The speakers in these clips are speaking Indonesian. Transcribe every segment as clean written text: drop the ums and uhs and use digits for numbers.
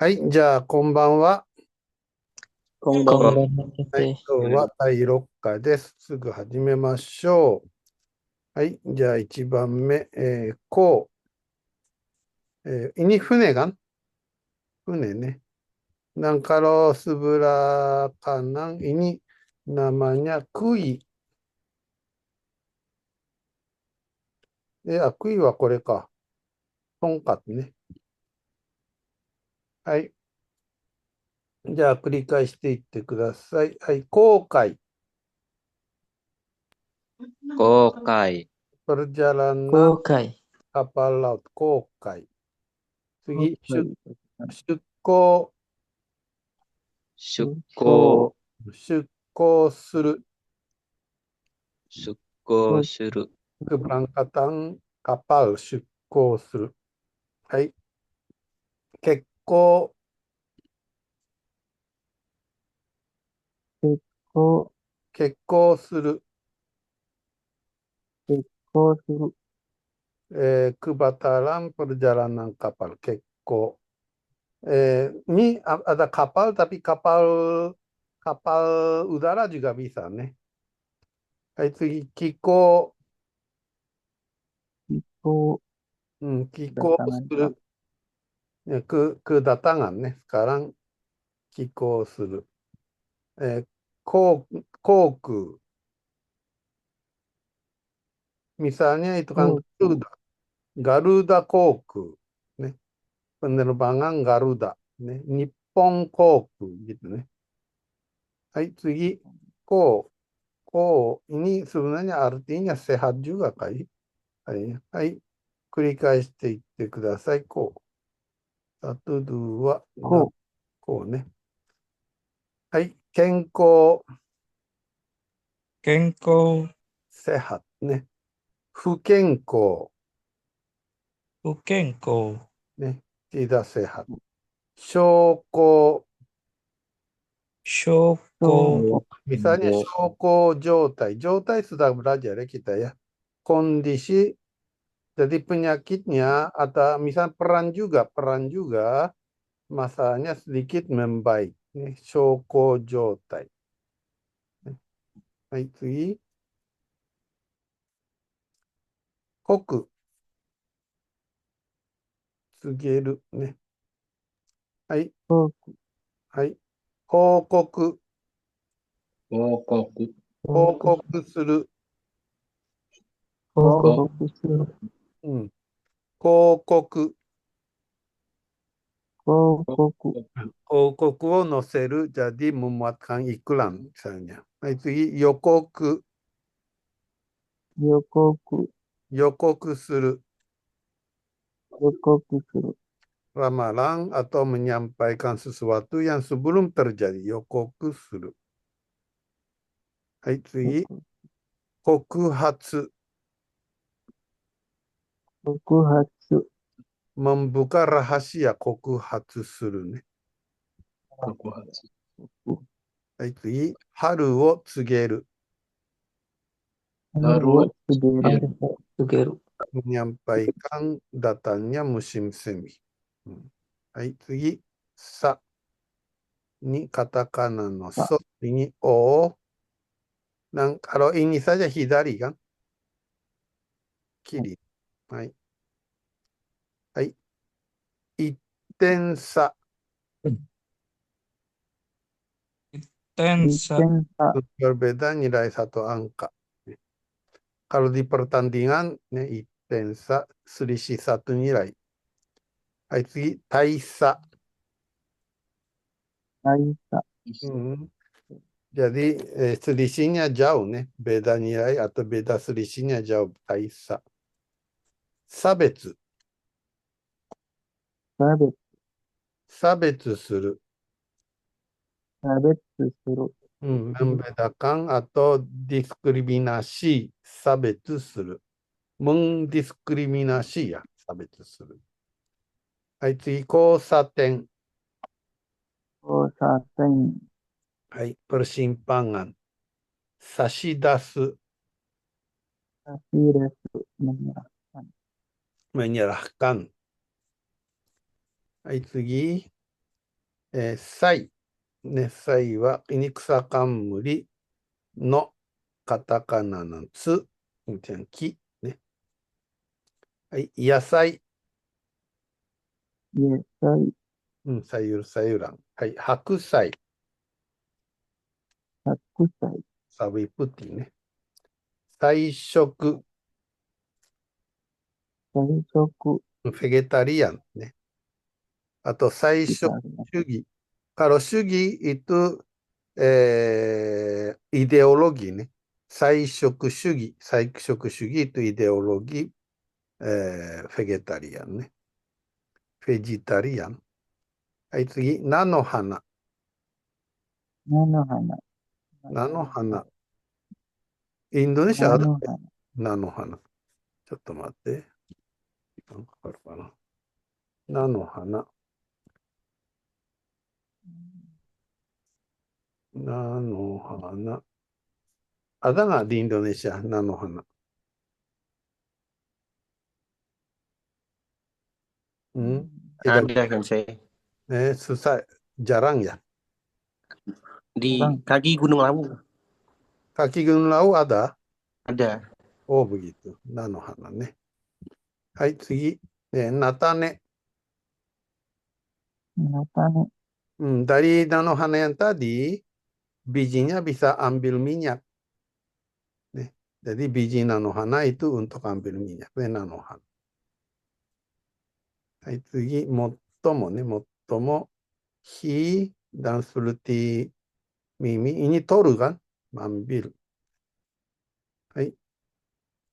はい、じゃあ、こんばんは。こんばんは。こんばんは、先はい、生。今日は第6課です。すぐ始めましょう。はい、じゃあ、1番目、イニ船がん船ね。なんかろすぶらかなんいに、なにゃくい。くいはこれか。とんかつね。はい。じゃあ、繰り返していってください。はい、航海。公開、perjalanan 公開。kapal laut 航海。次、公開。出港。出こ港、出港する。出港する、keberangkatan kapal 出港する。はい。欠航、結構、欠航する。結構する。kebatalan perjalanan kapal 欠航。ada kapal tapi kapal kapal udara juga bisa ね。はい、次、気候、結構、気候す datangan. る。kedatangan ね。sekarang 寄港する。航空。misalnya itu kan Oh, Garuda 航空。ね。penerbangan Garuda。ね。日本航空gituね。はい、次。ini sebenarnya artinya sehat juga kali. はい、はい。繰り返していってください。satu, dua, ko, こうね。はい。健康、健康、sehat ね。不健康、不健康、ね。tidak sehat。証拠、証拠、so, misalnya 証拠状態。状態 sudah belajar ya kita ya. Kondisi, jadi penyakitnya, atau misal peran juga, masalahnya sedikit membaik. Ini 証拠状態。はい、次。告、告げる。ね。はい、ko, はい。報告、報告、報告する。報 報 告する。うん。広告、報告、告、広告を載せる。jadi memuatkan iklan misalnya. はい、次。予告、予告、予告する。予告する。ramalan atau menyampaikan sesuatu yang sebelum terjadi. Yokoku suru. はい、次。告発。告発、membuka rahasia 告発するね。告発、はい、次。春を告げる。春春をを告げる。告げる。menyampaikan datangnya musim semi. はい、次。さにカタカナのさ、そにお。kalau ini saja hidari kan? Kiri. はい。はい。1点差。点一差、点差、berbeda nilai satu angka. Kalau di pertandingan, 1点差、selisih satu nilai. はい、次、大差。大差、Jadi selisihnya jauh nih, beda nilai atau beda selisihnya jauh, 大差。差別、差別、差別する。差別する。membedakan atau diskriminasi, 差別する。mendiskriminasi ya, 差別する。はい、次、交差点。交差点、はい、persimpangan。差し出す。差し入れす、menyerahkan。はい、次。サイ。ね、サイは、イニクサカンムリのカタカナのツ、木。ね。はい、野菜。野菜、サユルサユラン。はい、白菜。白菜、サビプティね。菜食。菜食、フェゲタリアンね。あと、菜食主義。Kalau sugi itu ideologi nih. 菜食主義。菜食主義 itu ideologi vegetarian ね。vegetarian。はい、次。菜の花。菜の花、菜の花。インドネシアある菜の花、菜の花。ちょっと待って。なんかあるかな。菜の花。菜の花。Ada nggak di Indonesia 菜の花? Tidak. Ada kan saya Susah. Jarang ya. di Orang. kaki Gunung Lawu Kaki Gunung Lawu ada? ada. Oh, begitu. 菜の花ね。はい、次。菜種。Natane, Dari 菜の花yang tadi, bijinya bisa ambil minyak. Nih. Jadi biji 菜の花 itu untuk ambil minyak. 菜の花。はい、次。最もね、最も。Hi dan seperti Mimi. Ini toru kan? Ambil. はい。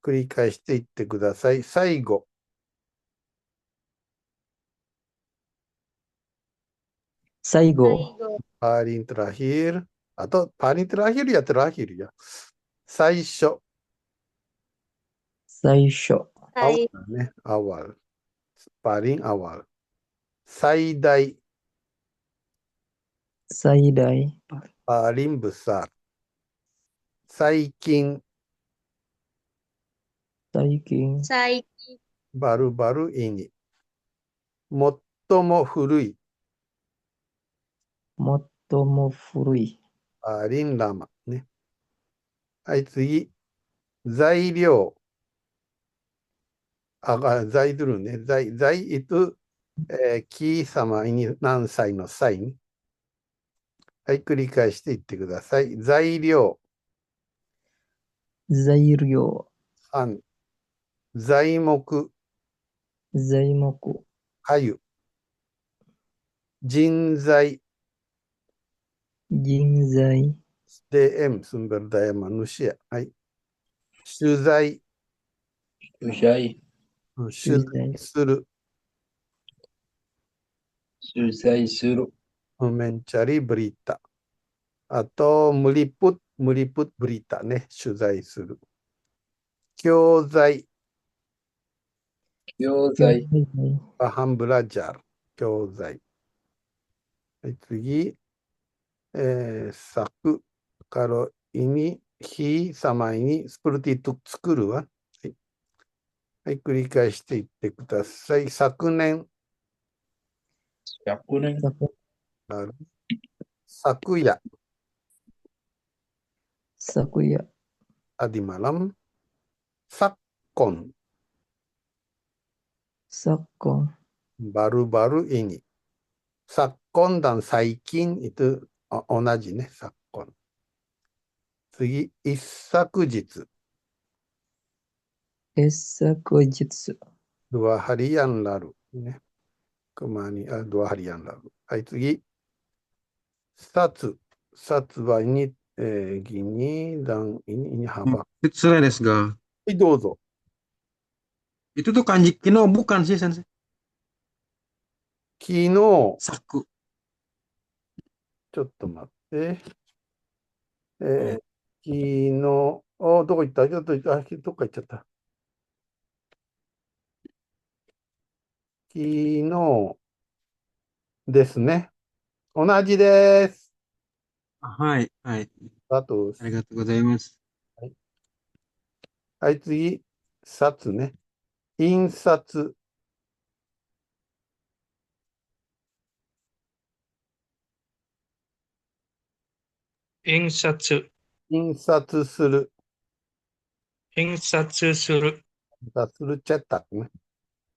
繰り返していってください。最後。Saigo. paling terakhir. Atau paling terakhir ya terakhir ya. 最初。 Saisho. awalね。awal. paling awal. 最大。 Saidai. paling besar. 最近。 Saiking. baru-baru ini. 最も古い。 Motomo furui. paling lama ね。はい、次。材料。材料ね。材 itu ki sama ini 何歳の歳ね。はい、繰り返していってください。材料。Zairyo. 3、材木。 Zaimoku. かゆ。人材。 Jinzai. SDM sumber daya manusia。はい。取材。 Susai. 取材する。 Susai suru. mencari berita。atau meliput berita ね。取材する。教材。 Kyozai. paham belajar。教材。はい、次。作。kalau ini hi sama ini seperti itu 作るわ。はい。はい、繰り返していってください。昨年。 Yakunen.昨夜。 Sakuya. tadi malam. Sakon. Sakon. baru-baru ini. Sakon dan saikin itu 同じね。Sakon。次、一昨日。 Esakojitsu. dua hari yang lalu。ね。dua hari yang lalu。はい、次。satsu。satsu はini、gini dan ini haba。失礼ですが、はい、どうぞ。 itu tuh kanji kino bukan sih, Sensei? 昨日、 Saku. ちょっと待って。昨日、どこ行った？ちょっと、どっか行っちゃった。昨日ですね。同じです。はい、はい。あと、ありがとうございます。はい、次、札ね。印刷。印刷、印刷する。印刷する、印刷するチェタクね。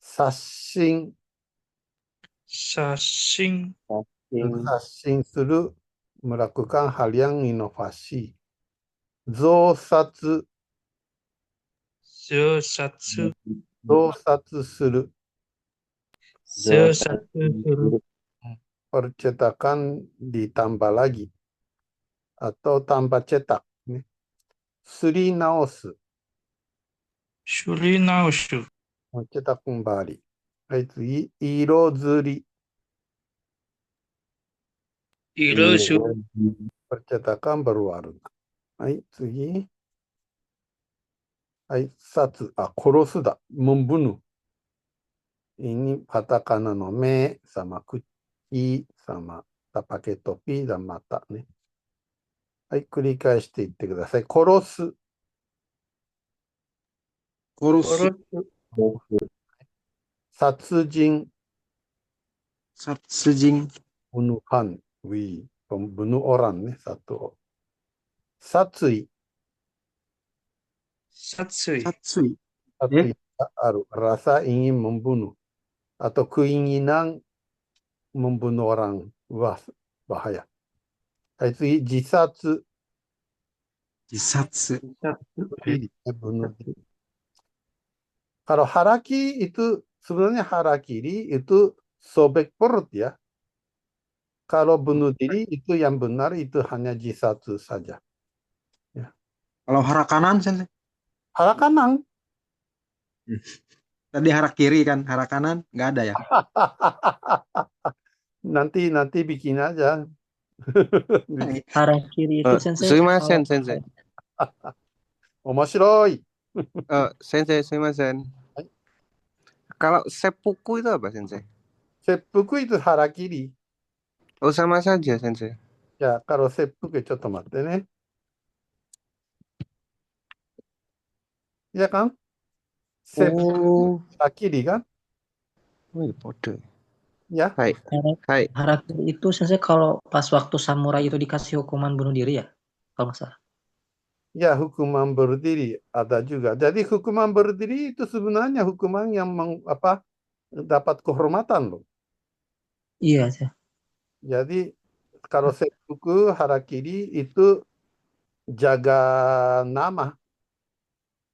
刷新。写真、刷新する。melakukan hal yang inovasi. 増刷。増刷、増刷する。増刷する、 percetakan ditambah lagi. Atau tambah cetak. ね。すり直す。処理直し、 cetak kembali. はい、次。色ずり。色する、 percetakan berwarna. はい、次。はい、殺。殺すだ。membunuh. Ini katakana no me sama kuchi sama pakai topi dan mata ね。はい、繰り返していってください。殺す。殺す。殺す、殺人。殺人。 bunuhan. Pembunuh orang ね。satu. 殺意。殺意、殺意。殺意がある。rasa ingin membunuh. Atau keinginan membunuh orang. Wah, bahaya. はい、次。自殺。自殺。bunuh diri. Kalau haraki itu sebenarnya harakiri itu sobek perut ya. Kalau bunuh diri itu yang benar itu hanya jisatsu saja. Kalau hara kanan, sensei. Hara kanan. Tadi hara kiri kan, hara kanan nggak ada ya. nanti bikin aja. Harakiri itu sensei. Sumimasen, sensei. Omoshiroi. Sensei, sumimasen. Hai. Kalau seppuku itu apa, sensei? Seppuku itu harakiri. Oh, sama saja, sensei. Ya, kalau seppuku, ちょっと待ってね。Ya kan? Seppuku harakiri kan? Oh, iya, bodoh. Ya. Hai. Hai. Harakiri itu sensei kalau pas waktu samurai itu dikasih hukuman bunuh diri ya? Kalau nggak salah. Ya, hukuman berdiri ada juga. Jadi hukuman berdiri itu sebenarnya hukuman yang dapat kehormatan loh. Iya sih. Jadi kalau seppuku harakiri itu jaga nama,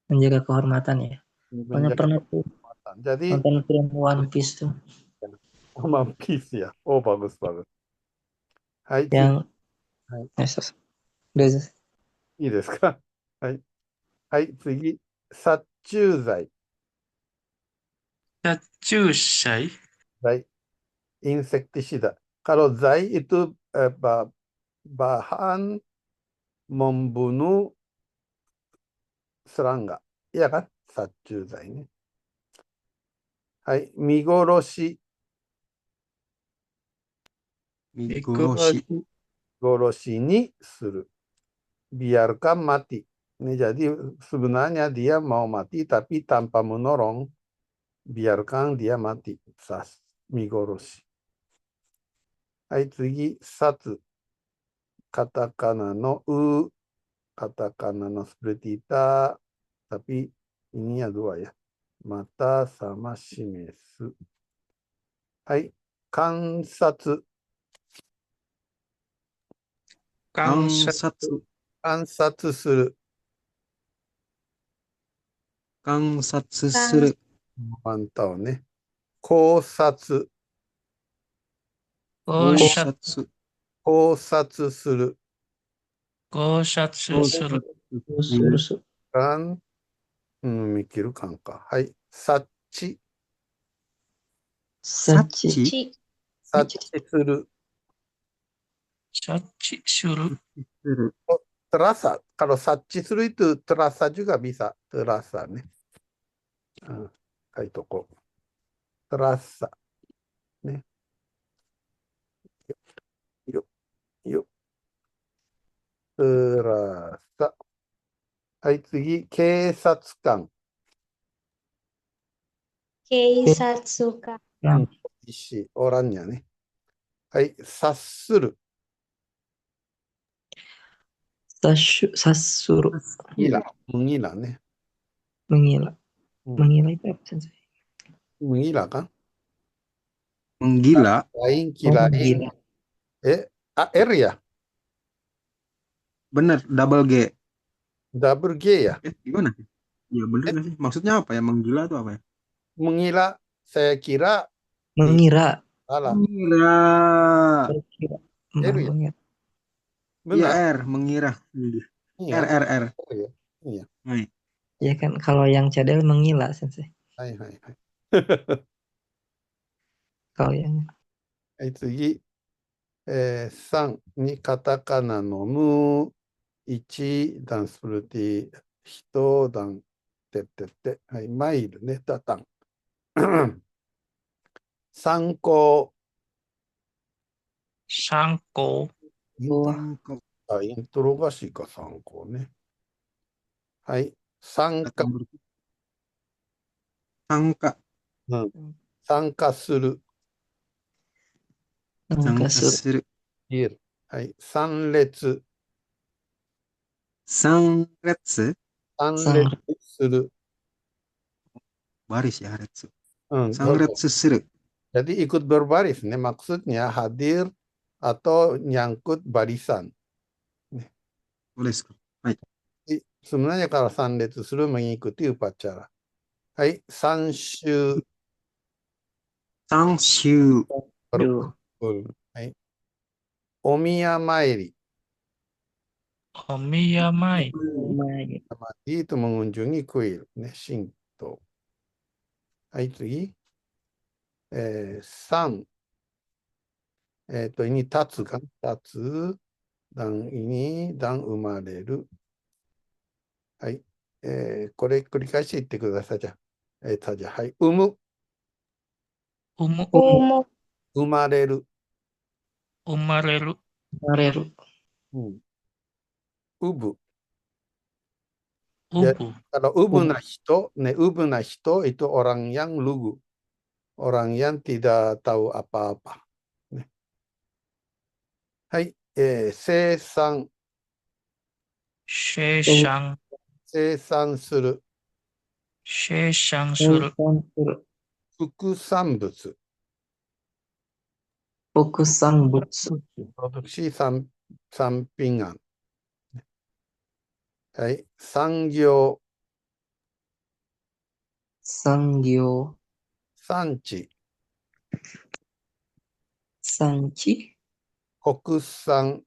Menjaga kehormatan ya. Soalnya menjaga pernah tuh kehormatan. Jadi nonton film One Piece tuh. One Piece ya. Oh, bagus. Hai, Yang Hai. Udah, いいですか？はい。はい、次。殺虫剤。殺虫剤、 insektisida. Kalau zai itu bahan membunuh serangga. Iya kan? Satchuzai ini. Hai, migoroshi. Migoroshi. Goroshi ni suru. Biarkan mati. Ini jadi sebenarnya dia mau mati tapi tanpa menolong. Biarkan dia mati. Migoroshi. Hai,次. Satsu. Katakana no u. Katakana no seperti ita. Tapi ini ya dua ya. Mata sama shimesu. Hai. Kansatsu. Kansatsu. Kansatsu suru. Kansatsu suru. Mantau ne. Kousatsu. Kousatsu. Kousatsu suru. 考察する、 Kan. Mikiru kan ka. Hai. Sachi. Sachi. Sachi suru. 察知する、 Terasa. Kalau sachi suru itu terasa juga bisa. Terasa ne. Kai toko. Terasa. Ne. Yuk. Terasa. Hai, 次。警察官。警察官。orangnya nih. Hai, 察する。Sasuru. Menggila. Menggila nih. Menggila. Hmm. Menggila itu apa sensei? Menggila kan? Menggila. Kilain, Oh, kilain. menggila. R ya? Bener, double G. Double G ya? Gimana? Ya bener nggak sih? Maksudnya apa ya? Menggila itu apa ya? Menggila, saya kira Mengira. salah. Mengira. Mengira. R ya? Mengira. Iya Benar. R, mengira. Iya. R. R ya? Iya. Hai. Ya kan kalau yang cadel menggila sensei. Hai, hai, hai. Kalau yang はい、次。3にカタカナのム、1ダンスプルティ、1ダン、てってって、はい、マイルね、ダタン。参考、参考。イントロがしか参考ね。はい、参加、 Sangka. 参加する、 Sangkasur. はい、参列、 Sangretsu. 参列する。 Baris ya, retsu. うん、 Sangretsu suru. jadi ikut berbaris nih, maksudnya hadir atau nyangkut barisan. Boleh sekali. Hai. Sebenarnya kalau sanretsu suru mengikuti upacara. Hai, sanshu. Sangshu. Berkumpul. Hai. Omiya mairi. Omiya mai. Samadhi itu mengunjungi kuil. Shinto. Hai, tsugi. San. Ini tatsu kan? Tatsu. Dan ini, dan umareru. Hai. これ繰り返し言ってください。じゃあ、はい。生む。 Umu. 生まれる。 Umareru. Mareru. うぶ。 Ubu. Kalau ubu na hito, ubu na hito itu orang yang lugu. Orang yang tidak tahu apa-apa. Hai, seisan. Seisang. Seisan suru. Seisang suru. Fukusan butsu. Fokusan butsu. Produksi sampingan. Hai, sangyo. Sanggyo. Sanchi. Sanchi. Kokusan.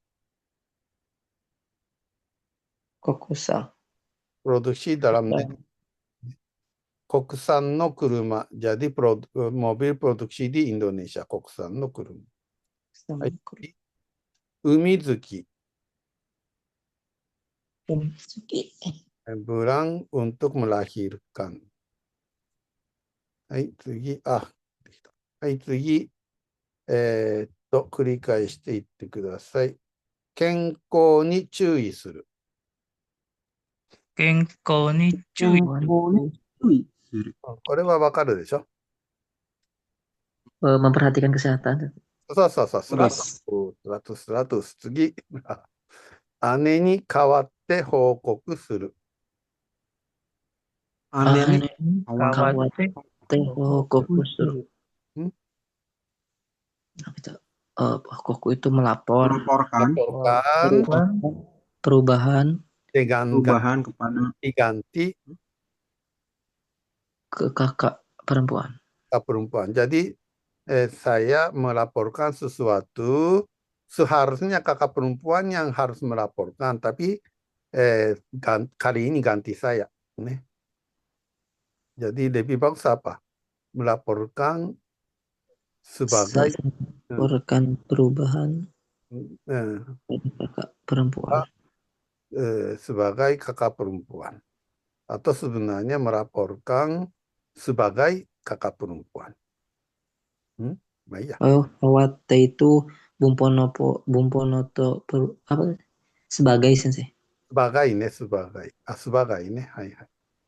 Kokusan. Produksi dalam negeri. Kokusan no kuruma. Jadi mobil produksi di Indonesia. Kokusan no kuruma. Hai. Umizuki. Bulan untuk melahirkan. Hai, tsugi. Hai, tsugi. 繰り返していってください。健康に注意する。 健康に注意。 これはわかるでしょ？ Memperhatikan kesehatan. そうそうそう、100、次。姉に代わって報告する。 Aneh nih. Kawate. Koku suru. Apa itu? Koku itu melapor. Melaporkan. Perubahan. Perubahan kepada. Diganti. Ke kakak perempuan. Perempuan. Jadi saya melaporkan sesuatu. Seharusnya kakak perempuan yang harus melaporkan. Tapi kali ini ganti saya. Jadi lebih bagus apa? Melaporkan sebagai melaporkan perubahan kakak perempuan. Sebagai kakak perempuan. Atau sebenarnya melaporkan sebagai kakak perempuan. Baik ya. Oh, Kawate itu bumponoto apa? Sebagai sensei. Sebagai ini, sebagai. Sebagai ini, hai.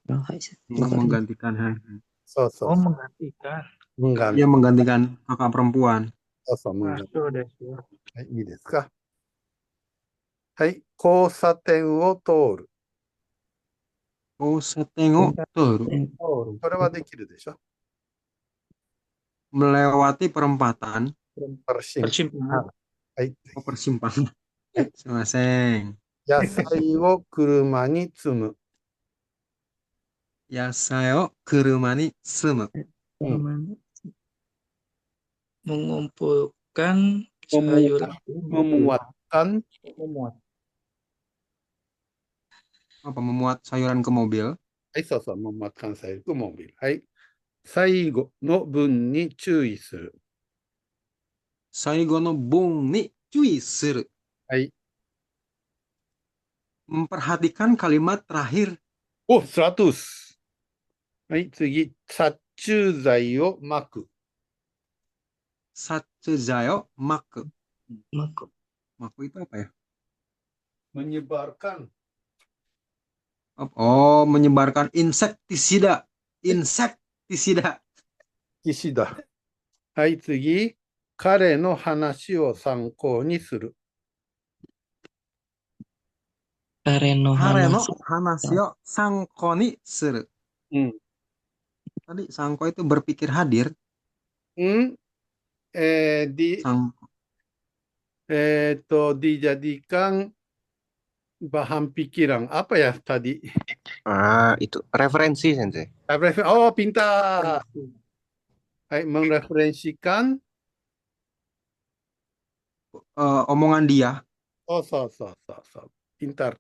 Menggantikan. Oh, menggantikan. Dia menggantikan kakak perempuan. Menggantikan. Ini desu ka? はい。交差点を通る。 Kosaten o toru. これはできるでしょ。 Melewati perempatan. Persimpangan. はい。 Oh, persimpangan. Sumimasen. 野菜を車に積む。 Yasai o kuruma ni sumu. Mengumpulkan sayuran. Memuatkan. Apa memuat sayuran ke mobil? はい、そうそう。memuatkan sayur ke mobil。はい。最後の文に注意する。 Saigo no bung ni cui suru. はい。 Memperhatikan kalimat terakhir. お、100。はい、次。殺虫剤をまく。 Satsuzai o maku. Maku. Maku itu apa ya? menyebarkan. Oh, menyebarkan insektisida. Insektisida. 岸だ。はい、次。彼の話を参考にする。 Kareno Hare no hanashi. hanashi o sangko ni suru. うん。 Tadi sangko itu berpikir hadir. うん。Sangko. dijadikan bahan pikiran. Apa ya tadi? Ah, itu referensi sensei. Oh, pintar. Hai, mereferensikan. Omongan dia. Oh,そう。pintar.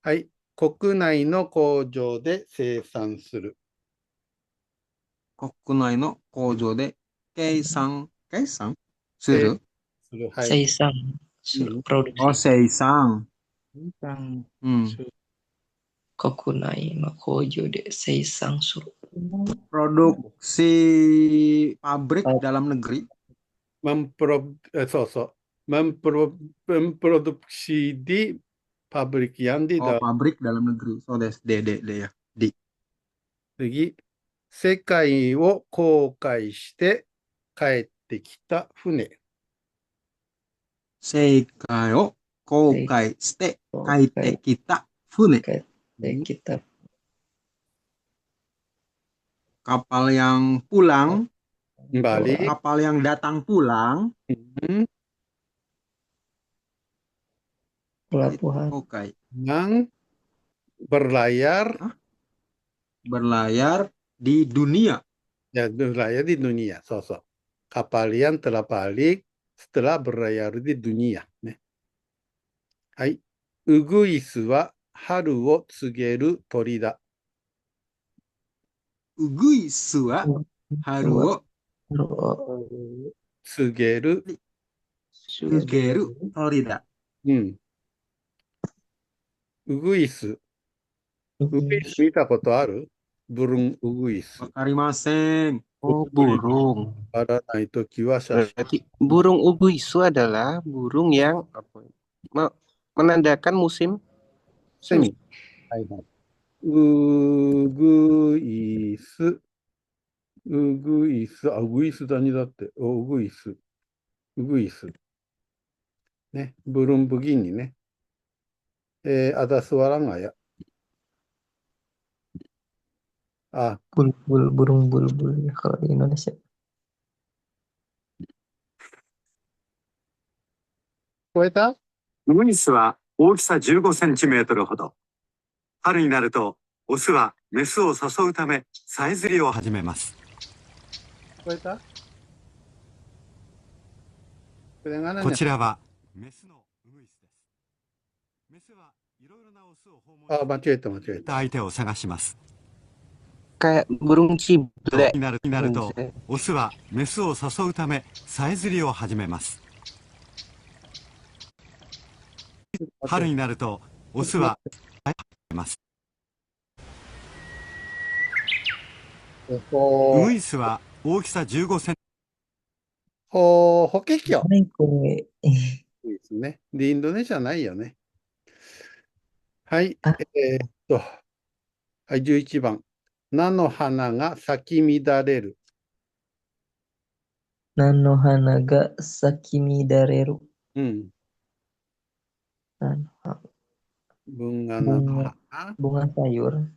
はい。国内の工場で生産する。 Kokunai no kojo de keisang suru. する。はい。 Seisang. Produksi. Oh, seisang. Tentang Kokunai no kojo de seisang suru. Produksi pabrik dalam negeri. memproduksi di pabrik yang di Oh, dalam. pabrik dalam negeri. So, des de ya. Di. 次。世界を航海して帰ってきた船。 Seikai o koukai shite kaite kita fune. Kita Kapal yang pulang. Kembali. Kapal yang datang pulang. pelabuhan. Kokai. Yang berlayar. Berlayar di dunia. Ya, berlayar di dunia. So. Kapal yang telah balik setelah berlayar di dunia. Hai. Uguisu wa haru wo tsugeru tori da. Uguisu wa haru wo tsugeru tori da. Uguisu. Uguisu 見たことある? Burung uguisu. Wakarimasen. Oh, burung. Berarti burung uguisu adalah burung yang menandakan musim semi. Uguisu. Uguisu tadi datte. Uguisu. Ne, burung begini ne. Ada suara nggak ya? Burung bulbul ya kalau di Indonesia. Koeta? ウグイスは大きさ15センチメートルほど。春になると、オスはメスを誘うため、さえずりを始めます。Koeta? こちらはメスのウグイスです。メスはいろいろなオスを訪問して相手を探します。 Kayak burung ciblek. になると、オスはメスを誘うため、さえずりを始めます。春になると、オスはさえずりを始めます。ウグイスは大きさ15センチ。法華経。 Ini ね。で、インドネシアないよね。はい。はい、11番。菜の花が咲き乱れる。 Nanohana ga sakimi dareru. bunga Bunga, nanohana, bunga sayur.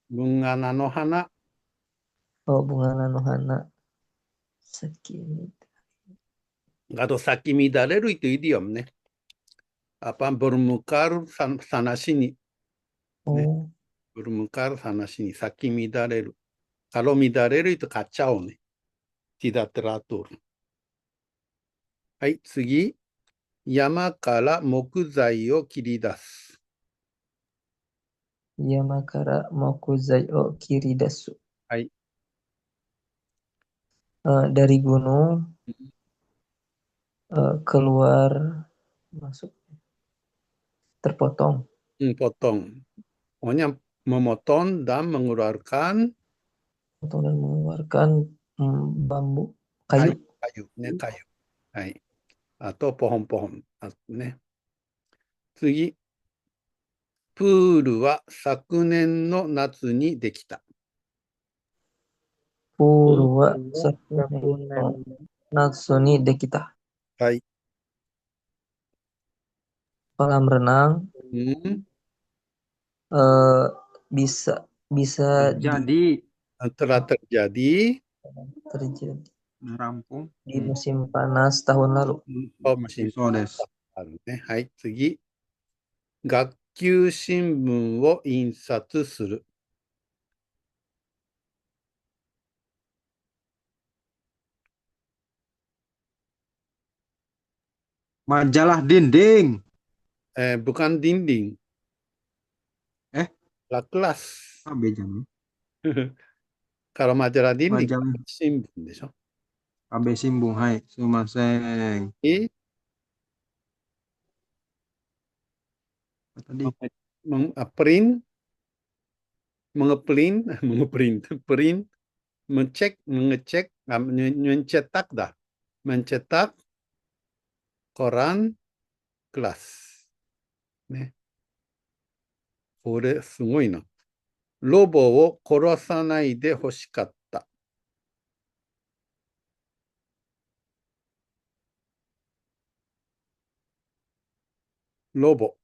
bunga nanohana, Oh, bunga nanohana. Sakimi. sakimidareru itu idiom nih. Apa bermekar sana sini, Oh, bermekar sana sini, sakimidareru. Kalau midareru itu kacau nih, tidak teratur. Hai, tsugi. Yama kara mokuzai o kiridasu. Yamakara mokuzai o kiridasu. Hai. Dari gunung keluar masuk terpotong. Potong. Pokoknya memotong dan mengeluarkan Potong dan mengeluarkan bambu, kayu. kayu. Hai. Atau pohon-pohon. Ne. Tsugi. Puru wa sakunen no natsu ni dekita. Puru wa sakunen no natsu ni dekita. Hai. Kolam renang bisa Jadi telah terjadi rampung di musim panas tahun lalu. musim Sodes. panas. Hai, tsugi. Gakkyu shinbun wo insatsu suru. Majalah dinding. Bukan dinding. Lah kelas. Bejanya. Kalau majalah dinding, Majalah shinbun desho. Abe Simbung, hai, sumaseng. Tadi Print, print, mengecek, mencetak dah, mencetak koran kelas. Ne. Kore sugoi na. Robo wo korosanai de hoshikatta. Robo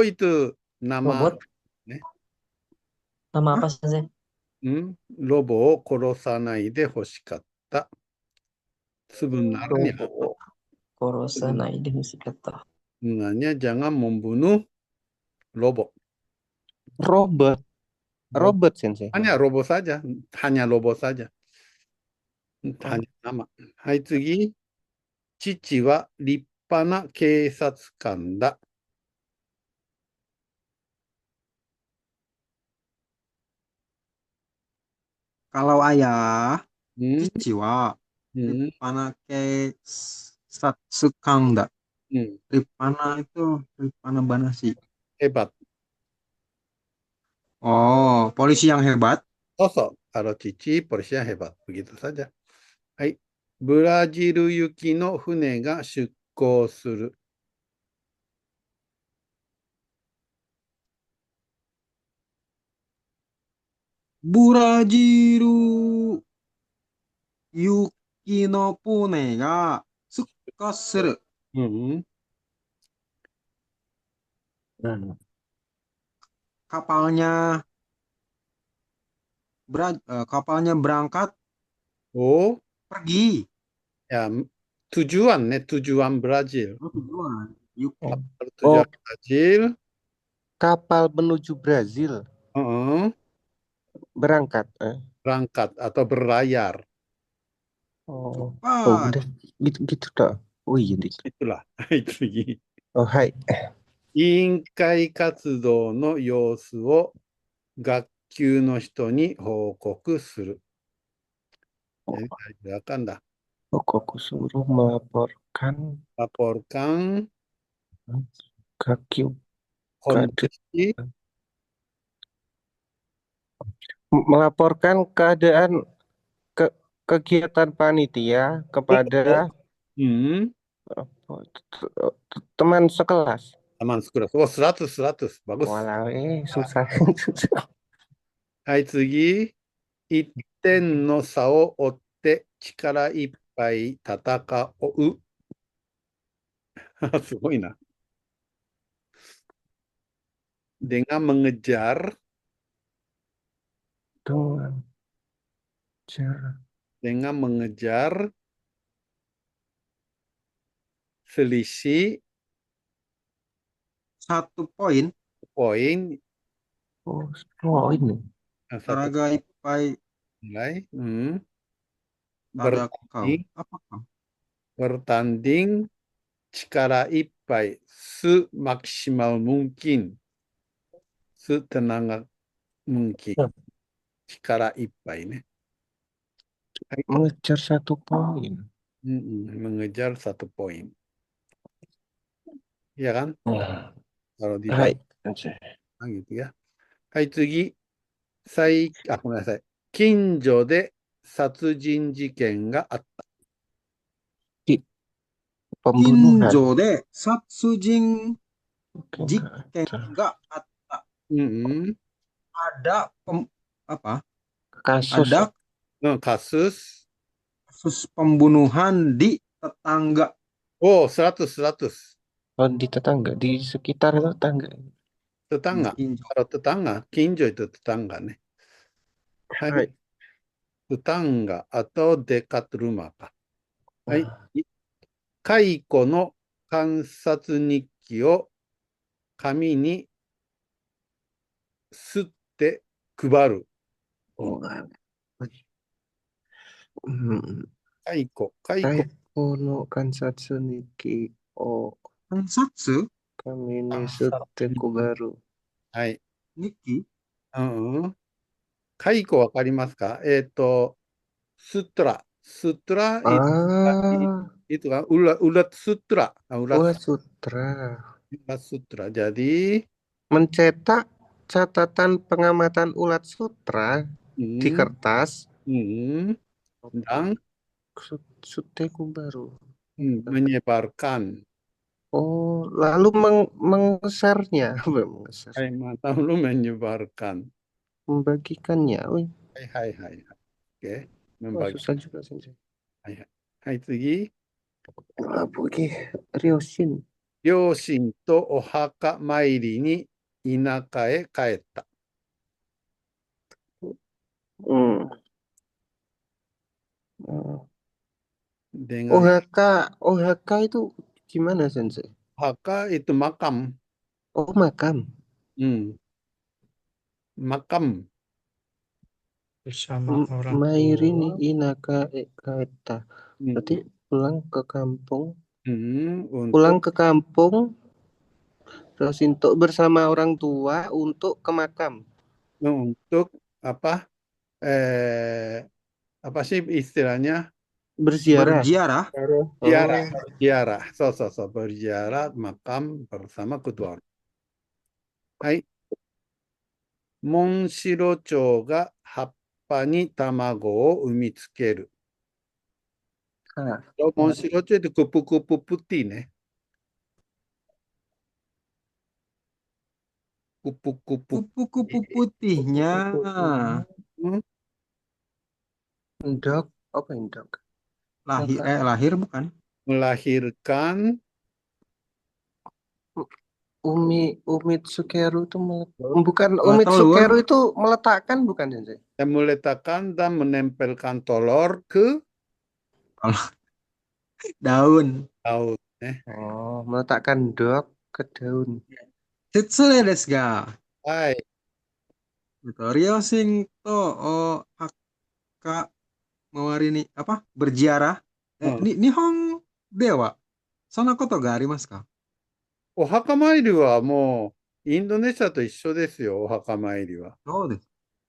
itu nama Robot. Nama apa saja? Robo wo korosanai de hoshikatta. Sebenarnya Korosanai de hoshikatta. Sebenarnya jangan membunuh robot. Robot sensei. Hanya robot saja, hanya robot saja. Hanya nama. Hai, tsugi. Chichi wa rippa na keisatsukan da. kalau ayah cici wa Ripana ke Satsukang da. Ripana itu Ripana Banasi. Hebat. Oh, polisi yang hebat. Sosok. Kalau cici, polisi yang hebat. Begitu saja. Hai. Brazil yuki no fune ga shukkou suru. Burajiru Yuki no Pune ga sukko suru. Kapalnya berangkat. Oh. Pergi. Ya, tujuan Brazil. Tujuan. Tujuan Brazil. Kapal menuju Brazil. Berangkat. Berangkat atau berlayar. Oh, udah gitu tak. Oh iya itulah. Itu. Oh, hai. 委員会活動の様子を学級の人に報告する。Jadi silakan dah. Aku suruh melaporkan kaki kondisi, melaporkan keadaan kegiatan panitia kepada teman sekelas. Teman sekelas. Oh, 100. Bagus. Walau, susah. Hai, tsugi. 1点の差を追って力いっぱい戦う。すごいな。dengan mengejar, dengan selisih 1 poin. poin poin. satu Taraga ippai nilai tada kau. bertanding Apa kau? bertanding chikara ippai semaksimal mungkin setenaga mungkin chikara ippai nih. Mengejar 1 poin. Mengejar 1 poin. Ya kan? Kalau di Hai. gitu ya. Hai, tsugi.ごめんなさい。近所で殺人事件があった。 Pembunuhan. Kinjo de satsujin jiken ga atta. Ada apa? Kasus. Ada kasus pembunuhan di tetangga. Oh, 100. Oh, di tetangga, di sekitar tetangga. Tetangga. Kalau tetangga, kinjo itu tetangga nih. Hai. Tetangga atau dekat rumah, Pak. Hai. Kaiko no kansatsu nikki o kami ni sutte kubaru. Kaiko no kansatsu nikki o Kansatsu? Kami ni sutte kubaru. Hai. Nikki? Kaiko わかりますかsutra. Sutra itu kan ulat sutra. Ulat sutra. Ulat sutra. Jadi mencetak catatan pengamatan ulat sutra di kertas dan suteku baru menyebarkan. Oh, lalu mengesernya, lalu menyebarkan, membagikannya. Hai. Oke, membagi. Susah juga sih. Hai, tsugi. Ryoshin. Ryoshin to ohaka mairi ni inaka e kaetta. OHK itu gimana, Sensei? OHK itu makam. Oh, makam. Makam. Bersama orang Mairi tua. ni inaka kaeta. Berarti pulang ke kampung. Pulang ke kampung terus untuk bersama orang tua untuk ke makam. Untuk apa? Apa sih istilahnya? Berziarah. Berziarah. So, berziarah makam bersama kedua orang. Hai. Monshiro-chou ga happa ni tamago o umitsukeru. Monshiro-chou itu kupu-kupu putih nih. Kupu-kupu putihnya. Endok, apa endok? Lahir bukan? Melahirkan. Umitsukeru itu bukan Umitsukeru itu meletakkan, bukan, Sensei? Meletakkan dan menempelkan telur ke daun. Oh, meletakkan dok ke daun. Tetsure desu ga. Hai. Ryoshin to haka mawari ni apa? Berziarah. Nihon de wa sonna koto ga arimasu ka? お墓参りはもうインドネシアと一緒ですよ、お墓参りは。Oh, itu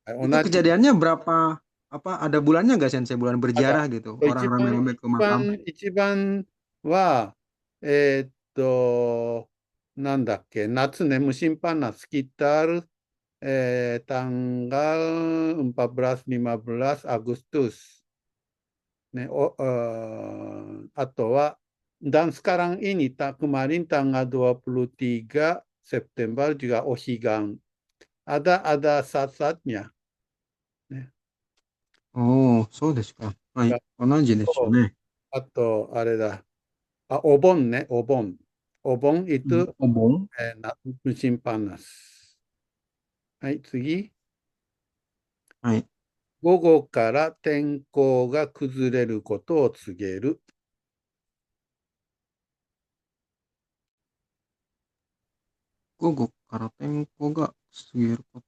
kejadiannya berapa? Apa ada bulannya nggak, Sensei? Bulan berziarah gitu. Orang ramai-ramai ke makam. 一番はなんだっけ、夏ね、musim panas sekitar tanggal 14-15 Agustus. Atau dan sekarang ini kemarin tanggal 23 September juga Ohigan. Ada saat-saatnya. Oh, そうですか。はい、同じですよね。あと、あれだ。お盆ね、お盆。お盆itu musim panas. はい、次。はい。午後から天候が崩れることを告げる。午後から天候が過ぎること。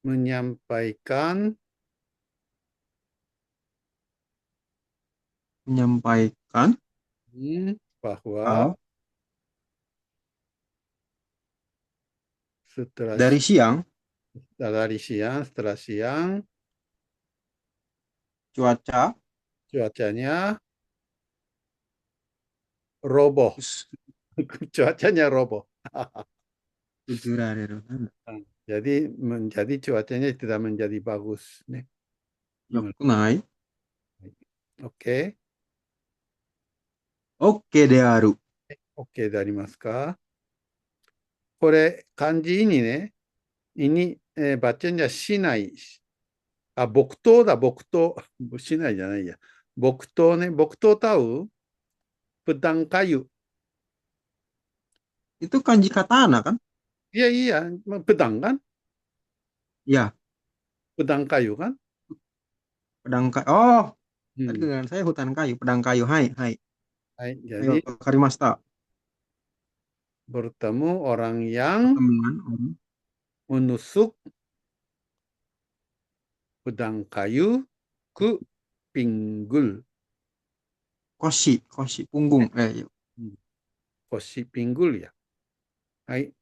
menyampaikan Menyampaikan bahwa setelah dari siang setelah siang cuacanya roboh. Cuacanya roboh. Jadi menjadi cuacanya tidak menjadi bagus. Nih. Yokunai. Oke. Oke dearu. OK でありますか？これ、漢字意にね、意に、バッチェンじゃしない。あ、木刀だ、木刀。しないじゃないや。木刀ね、木刀tahu? Pedang kayu. Itu kanji katana kan? Iya, pedang kan? Iya. Pedang kayu kan? Pedang kayu. Oh, tadi dengan saya hutan kayu, pedang kayu. Hai. Hai, jadi karimasta. Bertemu orang yang menusuk pedang kayu ke pinggul. Koshi, punggung. Koshi pinggul ya. Hai,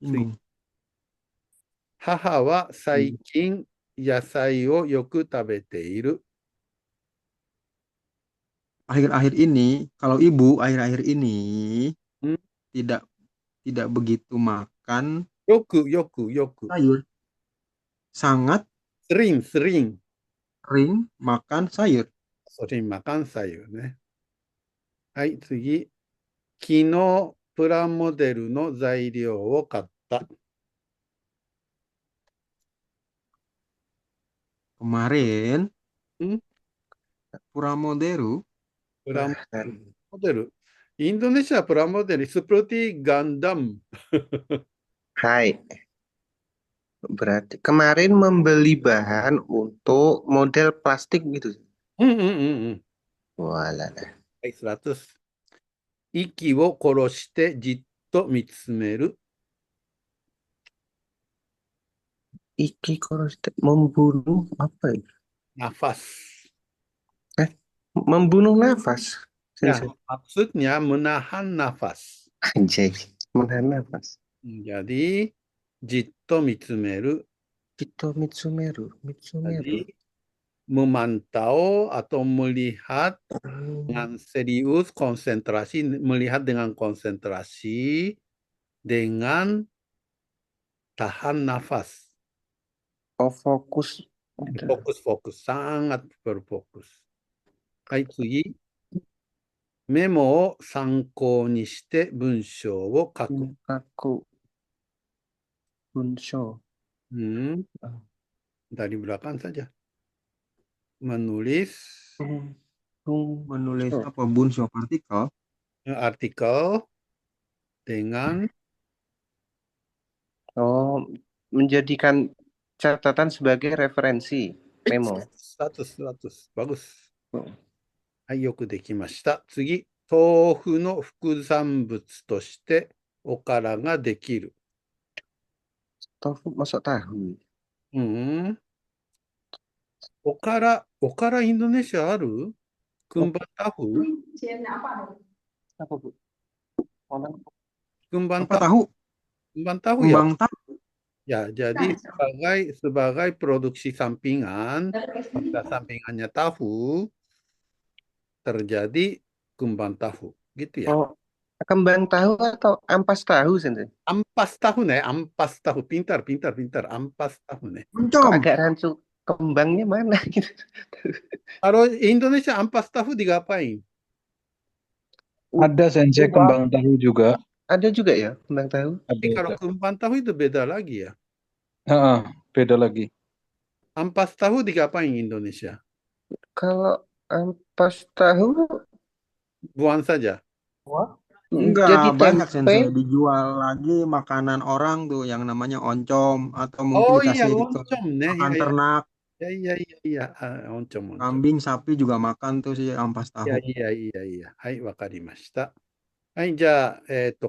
Haha wa saikin yasai o yoku tabete iru. Akhir-akhir ini, kalau ibu akhir-akhir ini tidak begitu makan yoku sayur. Sangat sering makan sayur. Sering makan sayur ne. Hai, tsugi. Kino pramodelu no zairyou o katta. Kemarin pramodelu. Indonesia pramodelu seperti Gundam. Hai. Berarti kemarin membeli bahan untuk model plastik gitu. Walah. Hai, 100. Iki wo koroshite jitto mitsumeru. Iki koroshite membunuh apa ya? Nafas. Membunuh nafas. Ya, maksudnya menahan nafas. Anjay, menahan nafas. Jadi jitto mitsumeru. Jadi memantau atau melihat dengan serius, melihat dengan konsentrasi, dengan tahan nafas. Fokus. Fokus, sangat berfokus. Hai, tsugi. Memo o sankou ni shite bunshou o kaku. Bunshou. Dari belakang saja. Menulis apa? Bunshou artikel dengan menjadikan catatan sebagai referensi memo. 100 bagus.はい、よくできました。次、豆腐の副産物としておからができる。Tofu masak tahu. おからインドネシアある？Kembang tahu? Apa, Bu? Kembang tahu? Kembang tahu ya? Ya, jadi sebagai produksi sampingan, pada sampingannya tahu, terjadi kembang tahu, gitu ya? Kembang tahu atau ampas tahu, Sensei? Ampas tahu nih, ampas tahu. Pintar. Ampas tahu nih. Agak rancu. Kembangnya mana gitu. Kalau Indonesia ampas tahu digapain? Ada Sensei kembang tahu juga. Ada juga ya kembang tahu? Tapi kalau kembang tahu itu beda lagi ya? Beda lagi. Ampas tahu digapain Indonesia? Kalau ampas tahu buang saja. Enggak, Jadi banyak tempe. Sensei. Dijual lagi makanan orang tuh yang namanya oncom. Atau mungkin Oh iya, dikasih ke oncom nih. pakan Ya, ternak. iya. Oncom. Kambing, sapi juga makan tuh si ampas tahu. Iya. Hai, wakarimashita. Hai, ja,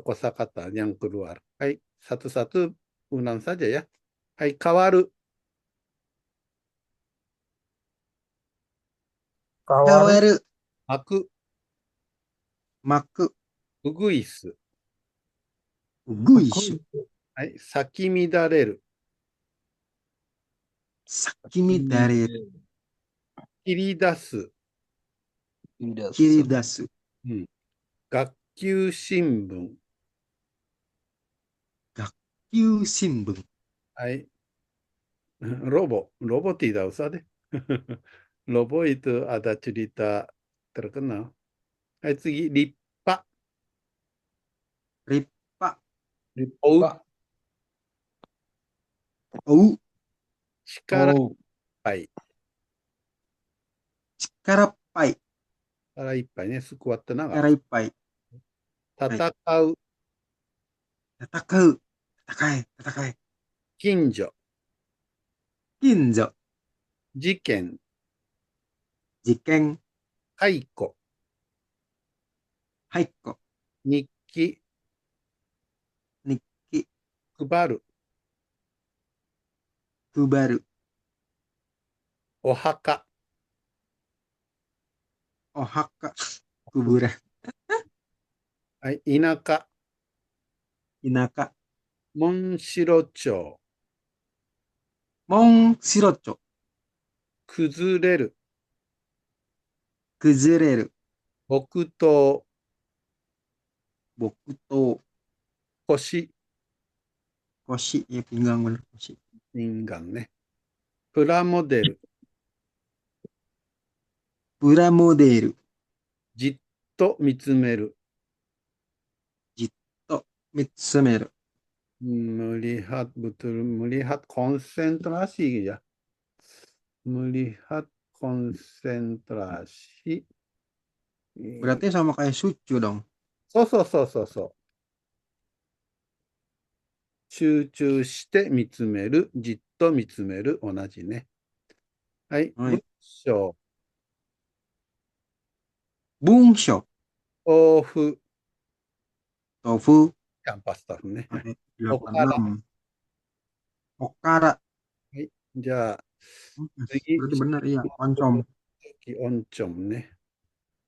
kosakata yang keluar. Hai, satu-satu ulang saja ya. Hai, kawaru. Kawaru. Kawaru, Maku. maku, Uguisu. uguishu, Hai, sakimidareru. sakimi dari Kiridasu. kiridasu, Gakkyu shinbun. kyu shimbun. Hai, Robo. Robo tidak usah deh. Robo itu ada cerita terkenal. Hai, tsugi, Rippa. Ripa, Ou. ou, Shikara ippai. karapai, 力いっぱいね、スクワットながら。 karaipai, 戦う、 tatakau, tatakai, 近所、 kinzo, 事件、 jiken, 解雇、 haiko, 日記、 nikki, 配る、 kubaru, お墓、 ohaka, kuburan, はい、田舎、 inaka, モンシロチョウ、 mong shirocho, 崩れる、 kuzureru, 木刀、 bokuto, 腰、 koshi, ya pinggang bener, koshi, 人間ね。プラモデル、 puramoderu, じっと見つめる。 jitto, mitsumeru, melihat betul, melihat konsentrasi ya. Melihat konsentrasi. berarti sama kayak sucu dong. そう。集中して見つめる、じっと見つめる、同じね。はい、はい文章、 Bungsho, 豆腐、 tofu, キャンパスタッフね。 86, okara, はい、じゃあ、次、 berarti benar iya, oncom, oncomね。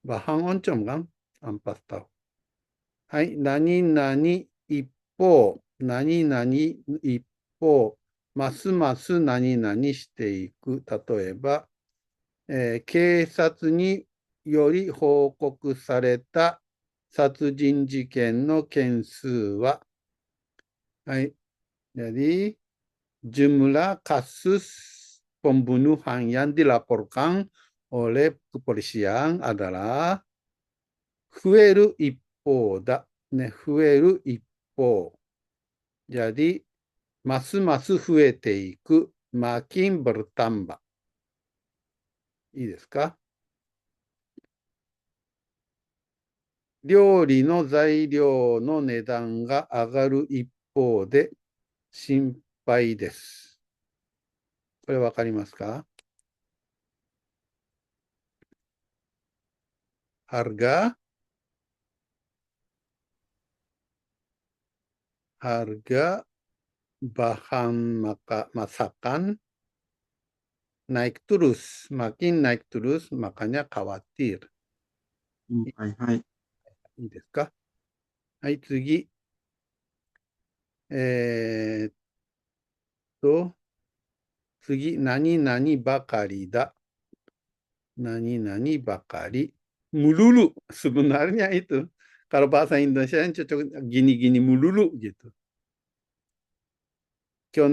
bahan oncom kan? Ampas tahu. はい、何々一方、何々一方、ますます何々していく。例えば、警察により報告された殺人事件の件数は、はい、jadi jumlah kasus pembunuhan yang dilaporkan oleh kepolisian adalah 増える一方だ。ね、増える一方。jadi, ますます増えていく。makin bertambah。いいですか？料理の材料の値段が上がる一方で心配です。これわかりますか？ harga bahan masakan naik terus, makin naik terus, makanya khawatir. はいはい。いいですか？はい、次。次、何々ばかりだ。何々ばかり。melulu. Sebenarnya itu. Kalau bahasa Indonesia cocok gini-gini melulu gitu. 昨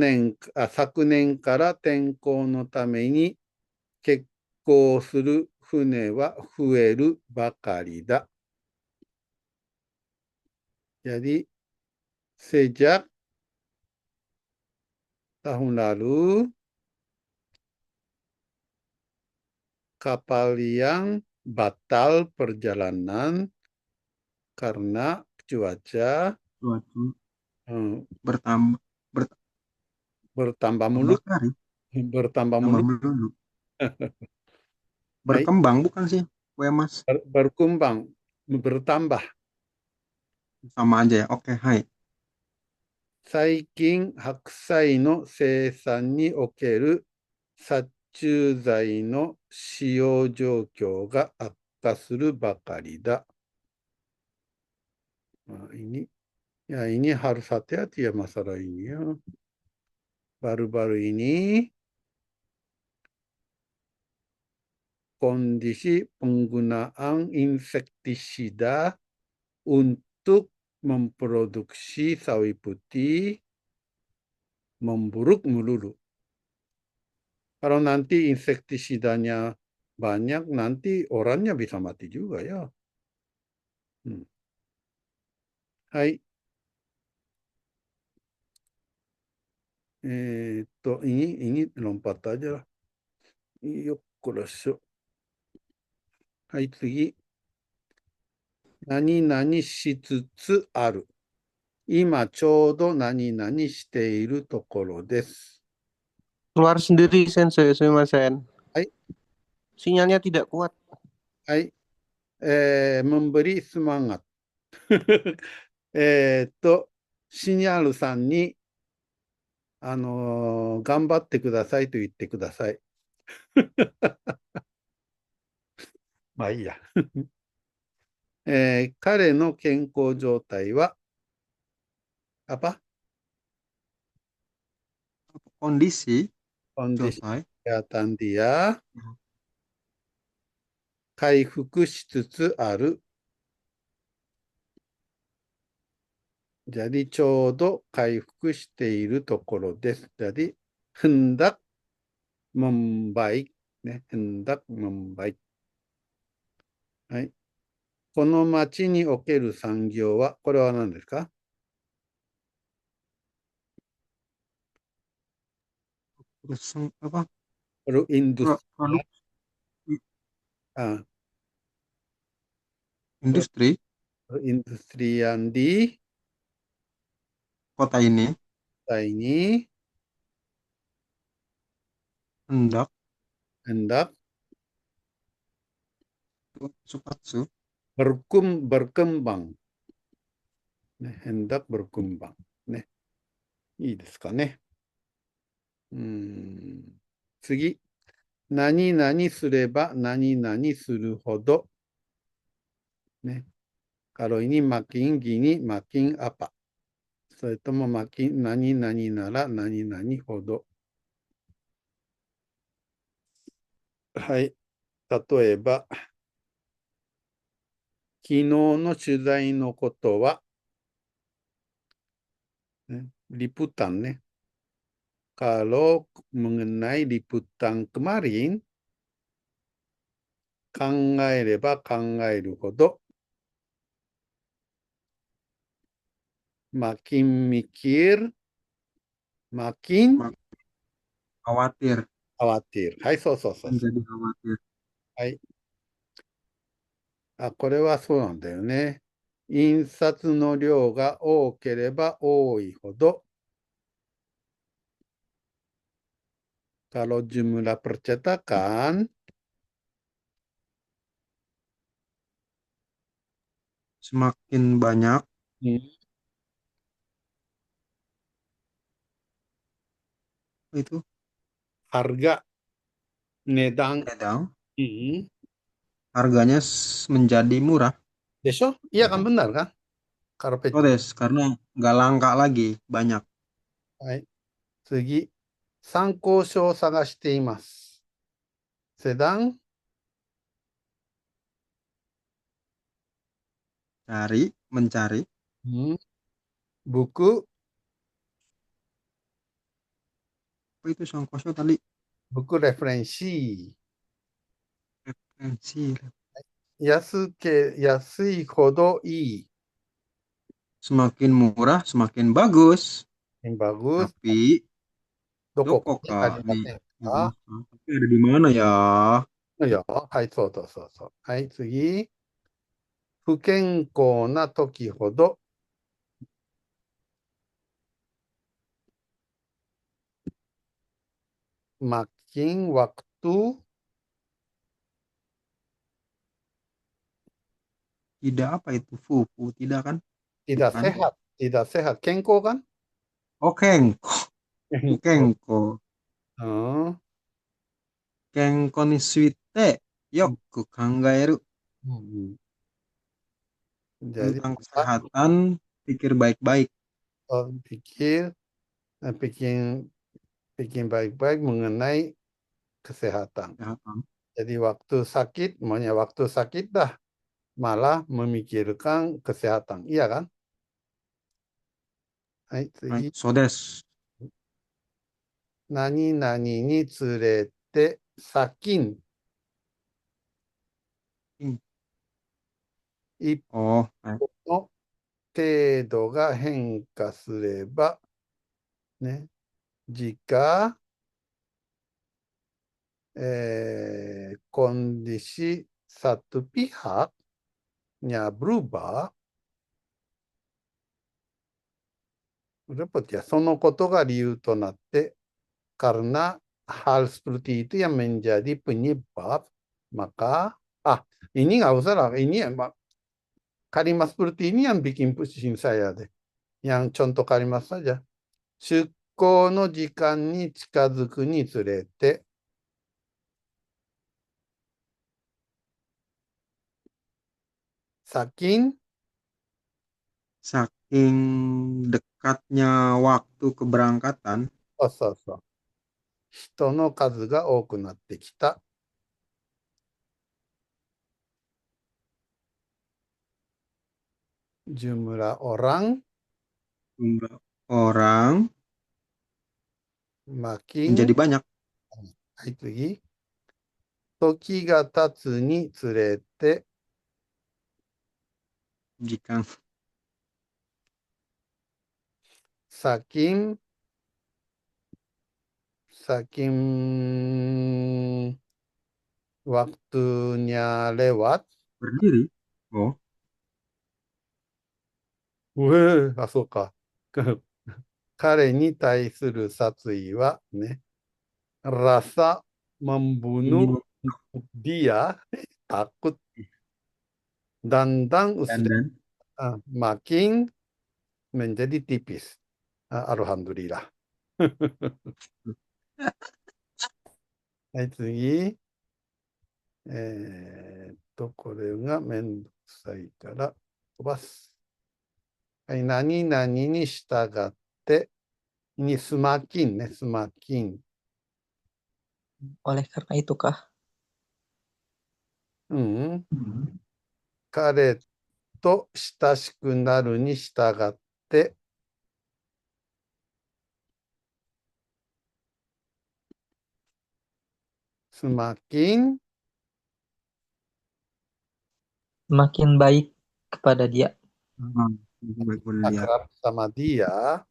年から天候のために欠航する船は増えるばかりだ。Jadi, sejak tahun lalu, kapal yang batal perjalanan karena cuaca Cuaca bertambah bertambah mulu, hari, bertambah tambah mulu. melulu. Berkembang bukan sih, Mas? Berkembang, bertambah. Sama aja ya. Oke, hai. 最近、白菜の生産における殺虫剤の使用状況が悪化するばかりだ。ini harus hati-hati ya masalah ini ya. Baru-baru ini kondisi penggunaan insektisida untuk memproduksi sawi putih memburuk melulu. Kalau nanti insektisidanya banyak, nanti orangnya bisa mati juga ya. Hai. Ini lompat aja lah. Yokorosho. Hai, 次。何々しつつある。今ちょうど何々しているところです。 Keluar sendiri, Sensei, sumimasen. Hai. Sinyalnya tidak kuat. Hai. Memberi semangat. シニャルさんに、頑張ってくださいと言ってください。まあいいや。彼の健康状態は、Kondisi kesehatan dia 回復しつつある。jadi ちょうど回復しているところです。jadi hendak membaik,ね、hendak membaik。はい。この町における産業は、これは何ですか？industri Industrian di kota ini hendak berkembang. ね、hendak berkembang。ね。いいですかね。次。何々すれば何々するほど。ね。Kalau ini makin gini, makin apa? それともmakin何々なら何々ほど。はい。例えば、昨日の取材のことは、liputanね。Kalau mengenai liputan kemarin, 考えれば考えるほど、makin mikir, makin khawatir. はい、そうそうそう。 Menjadi khawatir. はい。これはそうなんだよね。印刷の量が多ければ多いほど、kalau jumlah percetakan semakin banyak, itu harga nedang harganya menjadi murah. でしょ? Iya kan, benar kan? Karena nggak langka lagi, banyak. はい。次。参考書を探しています。sedang mencari buku. Apa itu sangkosho tadi? Buku referensi. 安いほどいい。 Semakin murah, semakin bagus. Yang bagus. Tapi Dokokah nih? Tapi ada di mana ya? Ya, hai, そう。はい、次。不健康な時ほど makin waktu Tidak apa itu? Fufu. Tidak kan? tidak Bukan. sehat. Tidak sehat. Kenko kan? Oh, kengko. Kengko. Oh. Kengko ni suite yoku kangaeru. Jadi Tentang kesehatan, pikir baik-baik. pikir baik-baik mengenai kesehatan. Jadi waktu sakit, maunya waktu sakit dah malah memikirkan kesehatan. Iya kan? Hai,次。そうです。何々につれて先一歩の程度が変化すれば、ね、jika kondisi satu pihaknya berubah, repot ya, そのことが理由となって、karena hal seperti itu yang menjadi penyebab, maka, ini nggak usah lah, ini kalimat seperti ini yang bikin pusing saya deh. Yang contoh kalimat saja. 出航の時間に近づくにつれて、saking dekatnya waktu keberangkatan. そう。人の数が多くなってきた。jumlah orang makin menjadi banyak. はい、次。時が経つにつれて、時間。saking waktunya lewat. Berdiri. Oh. そうか。彼に対する殺意はね、rasa membunuh dia takut dandang makin menjadi tipis. Alhamdulillah. はい、次。これがめんどくさいから飛ばす。はい、何々に従って、ini semakin ね、semakin。Oleh karena itu kah? 彼と親しくなるに従って、semakin baik kepada dia. akrab sama dia,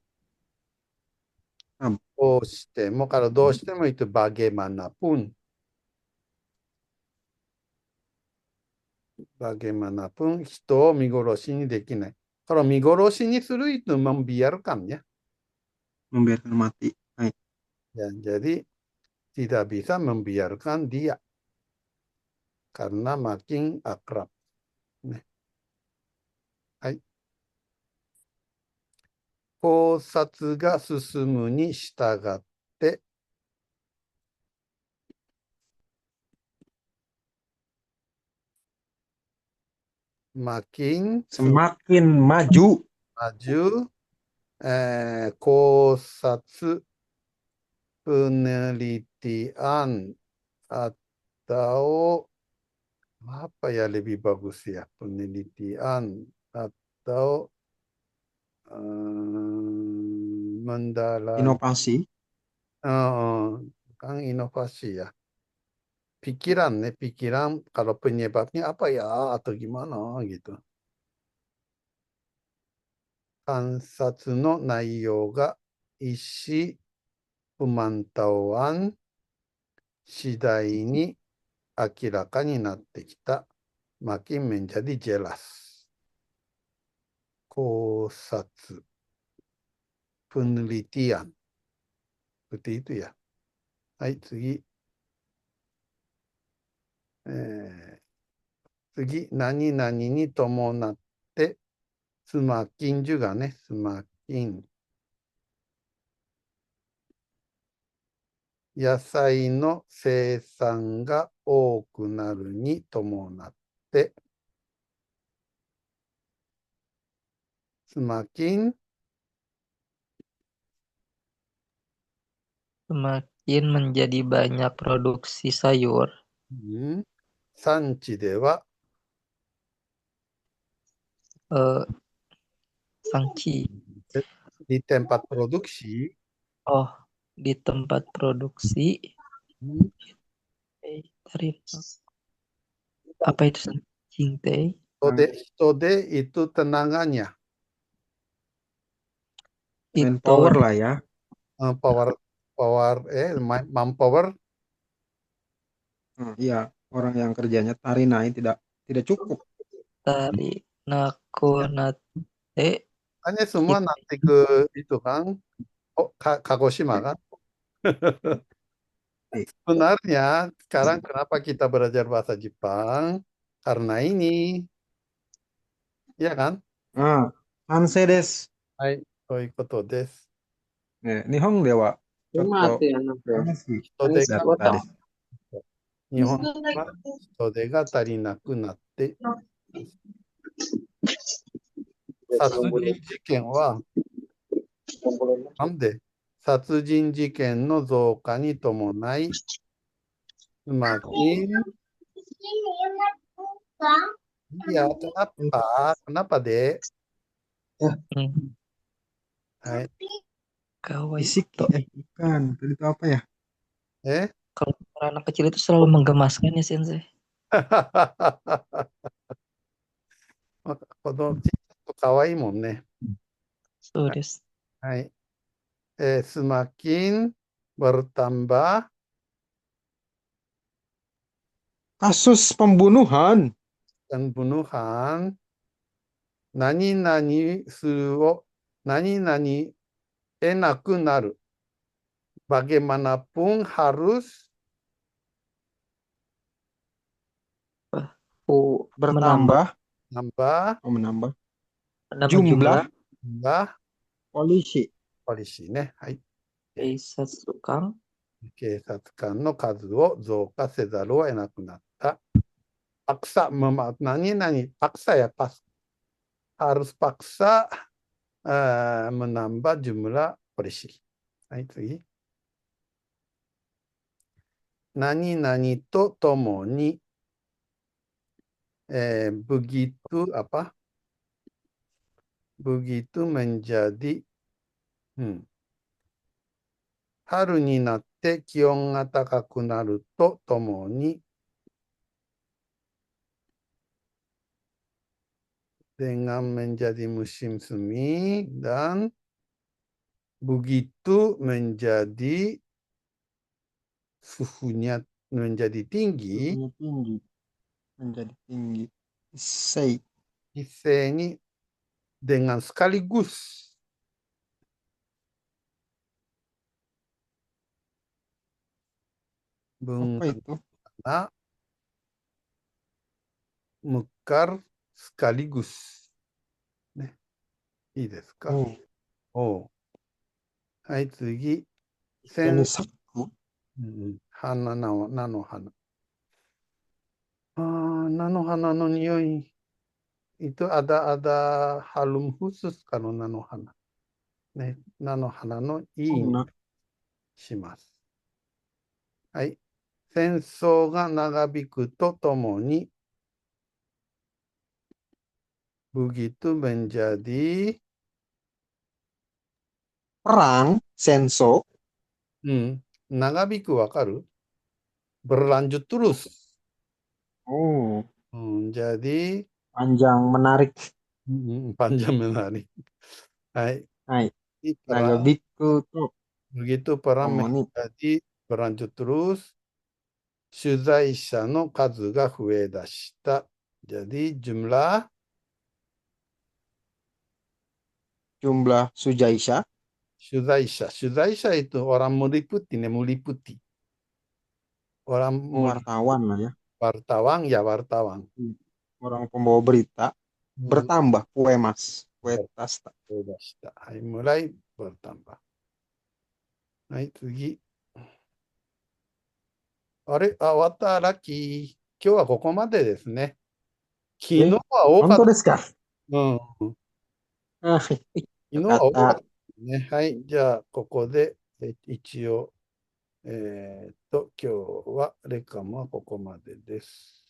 どうしても、kalau どうしてもitu bagaimanapun. Bagaimanapun 人を見殺しにできない。Kalau 見殺しにするitu membiarkan ya. Membiarkan mati. Ya, jadi tidak bisa membiarkan dia karena makin akrab. Hai. 考察が進むに従って、semakin maju.考察 penelitian atau apa ya lebih bagus ya, penelitian atau inovasi. Kan inovasi ya. Pikiran kalau penyebabnya apa ya atau gimana gitu. 観察の内容が意思pemantauan次第に明らかになってきた。makin menjadi jelas. 考察 penelitian. Seperti itu ya. はい、次。次、何々に伴って、スマキンジュがね、スマキン。野菜の生産が多くなるに伴って、semakin Semakin menjadi banyak produksi sayur, 産地では sangci. di tempat produksi Oh, di tempat produksi. Tarif. Apa itu sangcing teh? hitode itu tenaganya. Manpower lah ya. Power manpower. Iya, orang yang kerjanya tarinai tidak cukup. Tari nakunate. Hanya semua nanti ke itu kan, Kagoshima kan. Sebenarnya sekarang kenapa kita belajar bahasa Jepang? Karena ini, ya kan? Hansei desu. Hai, koikoto desu. Nihon de wa chotto hitode ga Nihon wa hitode ga tarinaku natte. 殺人事件は、なんで殺人事件の増加に伴い、semakin ya kenapa dek? Hai. Fisik bukan itu apa ya? Kalau anak kecil itu selalu menggemaskan ya Sensei. 子供ちっちゃいと可愛いもんね。そうです。はい。semakin bertambah kasus pembunuhan. Pembunuhan. 何々するを何々得なくなる。Bagaimanapun harus bertambah. Menambah jumlah polisi ね。はい。警察官の数を増加せざるを得なくなった。paksa何々paksa ya harus paksa menambah jumlah polisi. はい、次。何々とともにbegitu apa? Begitu menjadi 春になって気温が高くなるとともに dengan menjadi musim semi dan begitu menjadi suhunya menjadi tinggi. Menjadi tinggi. Issei ini dengan sekaligus. Apa itu? Mekar sekaligus. ね、いいですか？はい、次。花菜の花。菜の花の匂い。itu ada harum khusus kalau 菜の花。ね、菜の花のいい匂いします。はい。戦争が長引くとともに、begitu menjadi perang, senso. 長引くわかる berlanjut terus. Jadi panjang menarik. Panjang menarik. Hai. Nagabiku tuh. Begitu perang menjadi berlanjut terus, 取材者の数が増え出した。Jadi jumlah sujaisha. 取材者itu orang meliputi, meliputi. Orang wartawan lah ya. wartawan, ya wartawan. Orang pembawa berita bertambah kue mas. Kue tasta. そうでした。はい、mulai bertambah。はい、次。あれ、終わった、ラッキー。今日はここまでですね。昨日は多かった。本当ですか？うん。昨日は多かったですね。はい、じゃあ、ここで、一応、今日はレカムはここまでです。